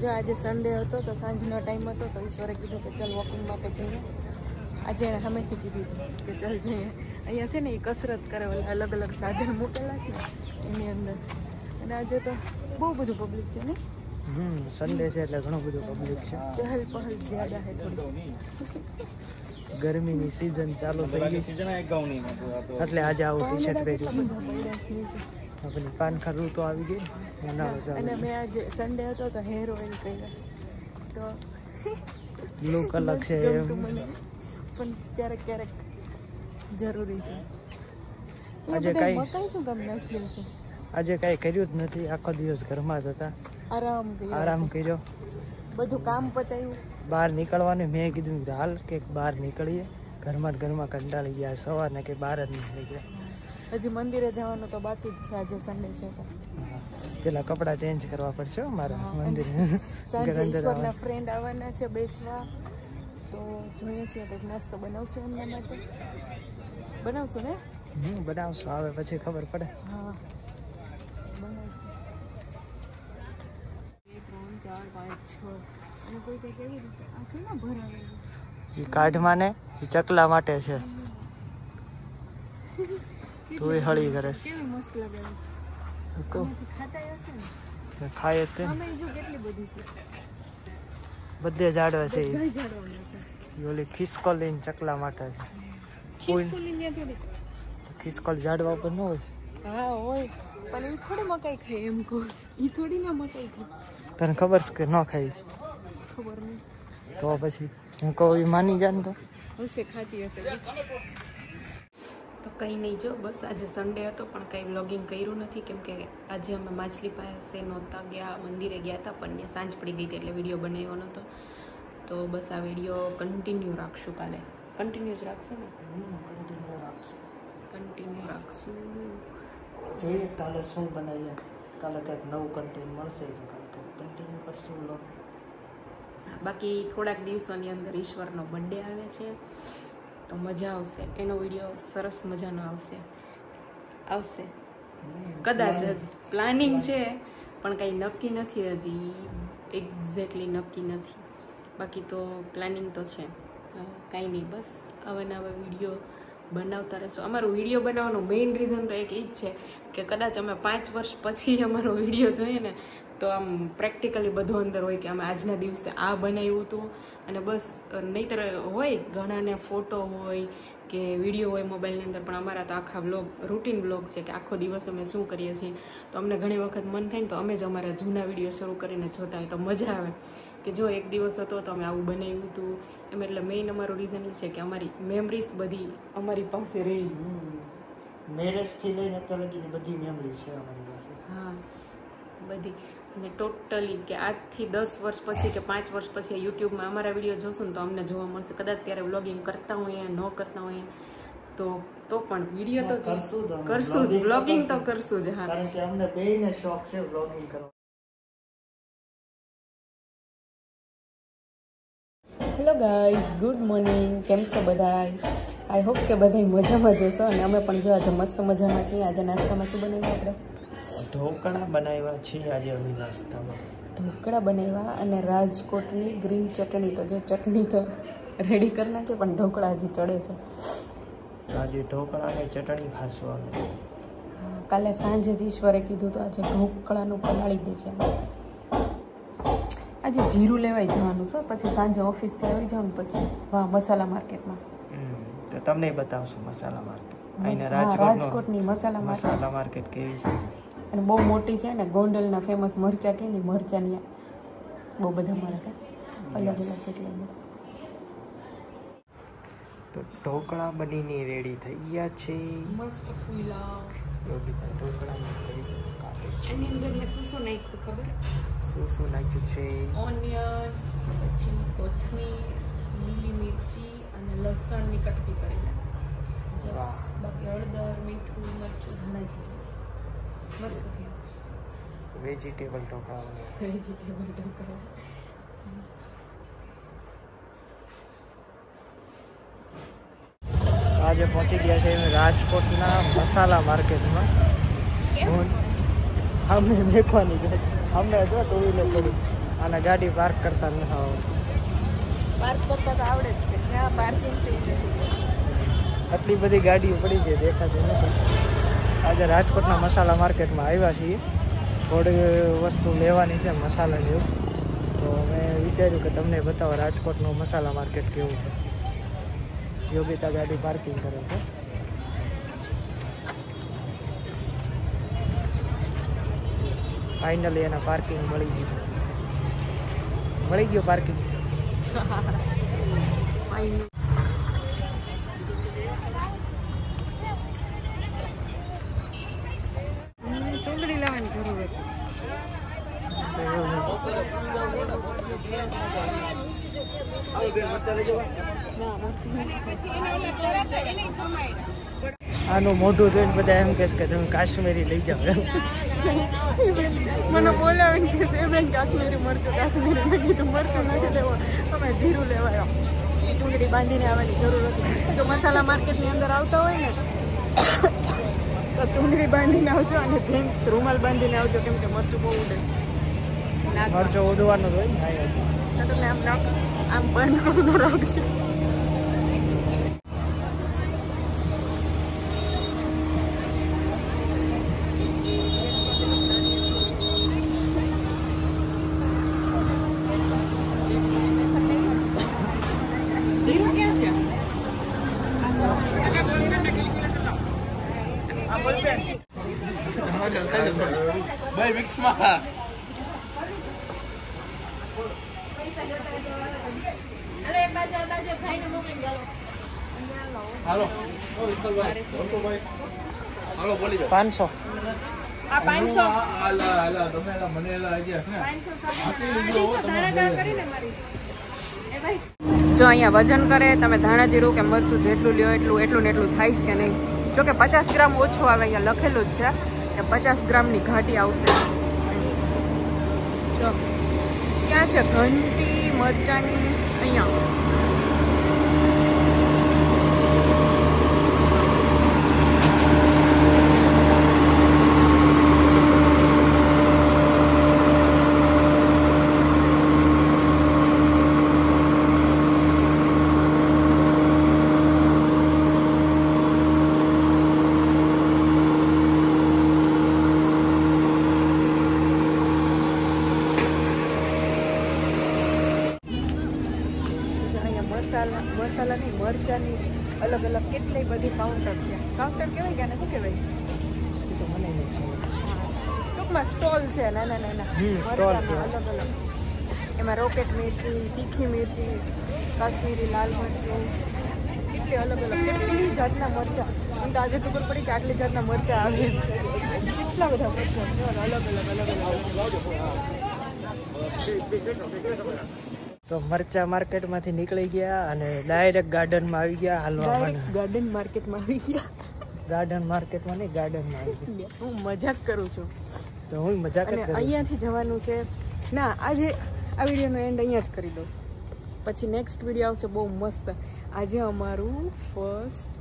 જો આજે સન્ડે હતો તો સાંજનો ટાઈમ હતો તો ઈશ્વરે કીધું કે ચાલ વોકિંગ માટે જઈએ. આજે એણે સામેથી કીધું કે ચાલ જઈએ. અહીંયા છે ને એ કસરત કરે, અલગ અલગ સાધન મૂકેલા છે ને એની અંદર. અને આજે તો બહુ બધું પબ્લિક છે ને. સન્ડે છે એટલે ઘણું બધું પબ્લિક છે. ચહલ પહલ જ્યાદા હે થોડી. ગરમીની સીઝન ચાલુ થઈ ગઈ એટલે આજે આવું ટી શર્ટ પહેર્યું. આપણી પાનખા ઋતુ આવી ગઈ. અને મેં આજે સન્ડે હતો તો હેર ઓઇલ કર્યા તો લુક અલગ છે મને, પણ ક્યારેક ક્યારેક જરૂરી છે. આજે કઈ મકાઈ શું કામ નાખ્યું છે? આજે કઈ કર્યું જ નથી, આખો દિવસ ઘરમાં જ હતા. આરામ કર્યો, બધું કામ પતાવ્યું. બહાર નીકળવાનું મેં કીધું કે હાલ કે બહાર નીકળીએ, ઘરમાં કંટાળી ગયા સવારને કે બહાર જ નહીં નીકળ્યા. હજી મંદિરે જવાનું તો બાકી જ છે, આજે સન્ડે છે તો પેલા કપડાં ચેન્જ કરવા પડશે મારા મંદિરે. સાંજે ઈશ્વરના ફ્રેન્ડ આવવાના છે બેસવા, તો જોઈએ છીએ કંઈક નાસ્તો બનાવશું એમના માટે. બનાવશું ને? બનાવશું, આવે પછી ખબર પડે. હા બનાવશું. 1 2 3 4 5 6 અને કોઈ કંઈક એવી રીતે આ શેમાં ભરાવેલું? એ કાઢમાં ને એ ચકલા માટે છે. તું એ હળી કરે કેવી મસ્ત લાગે છે. ખાતા હશે ને? ખાય જ તે જો કેટલી બધી છે, બધે ઝાડવા છે. બધા ઝાડવાના છે. ઓલી ખિસકોલી ચકલા માટે છે. ખિસકોલી ને થોડી છે. ખિસકોલ ઝાડવા ઉપર ન હોય? હા હોય, પણ એ થોડી મકાઈ ખાય એમ કહું. એ થોડી ના મકાઈ ખાય. તને ખબર છે કે ન ખાઈ? ખબર નહીં. તો પછી હું કહું એ માની જાય ને તો હશે, ખાતી હશે. તો કંઈ નહીં, જો બસ આજે સન્ડે હતો પણ કંઈ વ્લોગિંગ કર્યું નથી, કેમ કે આજે અમે માછલી પાસે નહોતા ગયા, મંદિરે ગયા હતા પણ ત્યાં સાંજ પડી ગઈ હતી એટલે વિડીયો બનાવ્યો નહોતો. તો બસ આ વિડીયો કન્ટિન્યુ રાખશું, કાલે કન્ટિન્યુ જ રાખશું ને? કન્ટિન્યુ રાખશું. જોઈએ કાલે શું બનાવીએ. કાલે કંઈક નવું કન્ટેન્ટ મળશે તો કાલે કંઈક કન્ટિન્યુ કરશું વ્લોગ. બાકી થોડાક દિવસોની અંદર ઈશ્વરનો બર્થડે આવે છે તો મજા આવશે. એનો વિડીયો સરસ મજાનો આવશે કદાચ. હજી પ્લાનિંગ છે પણ કંઈ નક્કી નથી, હજી એક્ઝેક્ટલી નક્કી નથી. બાકી તો પ્લાનિંગ તો છે. કાંઈ નહીં, બસ આવા નવા વિડીયો બનાવતા રહેશું. અમારો વિડીયો બનાવવાનો મેઇન રીઝન તો એક એ જ છે કે કદાચ અમે 5 વર્ષ પછી અમારો વિડીયો જોઈએ ને તો આમ પ્રેક્ટિકલી બધું અંદર હોય કે અમે આજના દિવસે આ બનાવ્યું હતું. અને બસ નહીંતર હોય ઘણાને ફોટો હોય કે વિડીયો હોય મોબાઈલની અંદર, પણ અમારા તો આખા વ્લોગ રૂટીન વ્લોગ છે કે આખો દિવસ અમે શું કરીએ છીએ. તો અમને ઘણી વખત મન થાય ને તો અમે જ અમારા જૂના વિડીયો શરૂ કરીને જોતા હોય તો મજા આવે કે જો એક દિવસ હતો તો અમે આવું બનાવ્યું હતું એમ. એટલે મેઇન અમારું રીઝન એ છે કે અમારી મેમરીઝ બધી અમારી પાસે રહી. મેરેજથી લઈને અત્યાર લગીની બધી મેમરી છે અમારી પાસે. હા બધી. અને ટોટલી કે આજથી 10 વર્ષ પછી કે 5 વર્ષ પછી યુટ્યુબમાં અમારા વિડીયો જોશું ને તો અમને જોવા મળશે. કદાચ ત્યારે વ્લોગિંગ કરતા હોઈએ ન કરતા હોઈએ તો પણ વિડીયો તો કરશું જ, વ્લોગિંગ તો કરશું જ. હા, કારણ કે અમને બેયને શોખ છે વ્લોગિંગ કરવાનો. Hello guys, good morning. કેમ છો બધા? આઈ હોપ કે બધા મજામાં જશો. અને અમે પણ જો આજે મસ્ત મજામાં છીએ. આજે નાસ્તામાં શું બનાવ્યું આપણે? ઢોકળા બનાવ્યા છે આજે અમે નાસ્તામાં. ઢોકળા બનાવ્યા અને રાજકોટની ગ્રીન ચટણી. તો જો ચટણી તો રેડી કરી નાખી પણ ઢોકળા હજી ચડે છે. આજે ઢોકળા અને ચટણી ખાશું અમે. કાલે સાંજે જ ઈશ્વરે કીધું તો આજે ઢોકળાનું પલાળી દે છે. આજે જીરું લેવાઈ જવાનું છે, પછી સાંજે ઓફિસથી આવી જવાનું, પછી મસાલા માર્કેટમાં. તો તમને બતાવશું મસાલા માર્કેટ. રાજકોટની મસાલા માર્કેટ કેવી છે અને બહુ મોટી છે ને. ગોંડલના ફેમસ મરચા કે નહીં, મરચાની બહુ બધા મળે કે અલગ અલગ કેટલા બધા. તો ઢોકળા બનીને રેડી થઈ ગયા છે. મસ્ત ફૂલા ઢોકળા એની અંદર મેં શું નાખ્યું ખબર? શું નાખ્યું છે? ઓનિયન, પછી કોથમીર, લીલી મિરચી અને લસણની કટકી કરીને. બાકી હળદર, મીઠું, મરચું, ધાણા જીરું. મસ્ત થયા. વેજીટેબલ ઢોકળા. આજે પહોંચી ગયા છે રાજકોટના મસાલા માર્કેટમાં. અમે મેખવાની જાય, અમે જો ટુ વ્હીલર પડી આના ગાડી પાર્ક કરતા નથી આવડતું. પાર્ક કરતા તો આવડે જ છે. ક્યાં પાર્કિંગ છે એ નથી. આટલી બધી ગાડીઓ પડી છે દેખાતી નથી. આજે રાજકોટના મસાલા માર્કેટમાં આવ્યા છીએ. થોડી વસ્તુ લેવાની છે મસાલા જેવું, તો મેં વિચાર્યું કે તમને બતાવો રાજકોટનું મસાલા માર્કેટ કેવું છે. યોગિતા ગાડી પાર્કિંગ કરે છે. ફાઇનલી એના પાર્કિંગ મળી ગયું પાર્કિંગ. ચૂંદડી લેવાની જરૂર હતી. આનું મોઢું જોઈને બધા એમ કહેશે કે તમે કાશ્મીરી લઈ જાઓ. મને બોલાવીને કે છે બેન કાશ્મીરી મરચું મેં કીધું મરચું નથી લેવા, અમે જીરું લેવાયો. ચૂંદડી બાંધીને આવવાની જરૂર હતી. જો મસાલા માર્કેટની અંદર આવતા હોય ને તો ચૂંદડી બાંધીને આવજો અને જેમ રૂમાલ બાંધીને આવજો, કેમ કે મરચું બહુ ઉડે. મરચું ઉડવાનું હોય ને તમે આમ બંધ કરવાનો રાખજો. ભાઈ મિક્સમાં હાલો 500. આ 500 જો અહીંયા વજન કરે તમે ધાણા જીરું કે મરચું જેટલું લ્યો એટલું ને એટલું થાય કે નહીં. જો કે 50 ગ્રામ ઓછો આવે, અહીંયા લખેલું જ છે કે 50 ગ્રામની ઘાટી આવશે. જો ક્યાં છે ઘંટી મરચાની? અહીંયા મસાલા ની મરચાની અલગ અલગ કેટલી બધી કાઉન્ટર છે. કાઉન્ટર કહેવાય કે શું કહેવાય? ટૂંકમાં સ્ટોલ છે નાના મરચાના અલગ અલગ. એમાં રોકેટ મિરચી, તીખી મિરચી, કાશ્મીરી લાલ મરચું, કેટલી અલગ અલગ કેટલી જાતના મરચાં. મને તો આજે ખબર પડી કે આટલી જાતના મરચાં આવે. કેટલા બધા મરચાં છે અલગ અલગ. તો મરચા માર્કેટમાંથી નીકળી ગયા અને ડાયરેક્ટ ગાર્ડનમાં આવી ગયા. હાલવા ગાર્ડન માર્કેટમાં આવી ગયા. ગાર્ડન માર્કેટમાં નહીં, ગાર્ડનમાં આવી ગયા. હું મજાક કરું છું. તો હું મજાક જ કરું. અહીંયાથી જવાનું છે ના. આજે આ વિડીયોનો એન્ડ અહીંયા જ કરી દઉં. પછી નેક્સ્ટ વિડીયો આવશે બહુ મસ્ત. આજે અમારું ફર્સ્ટ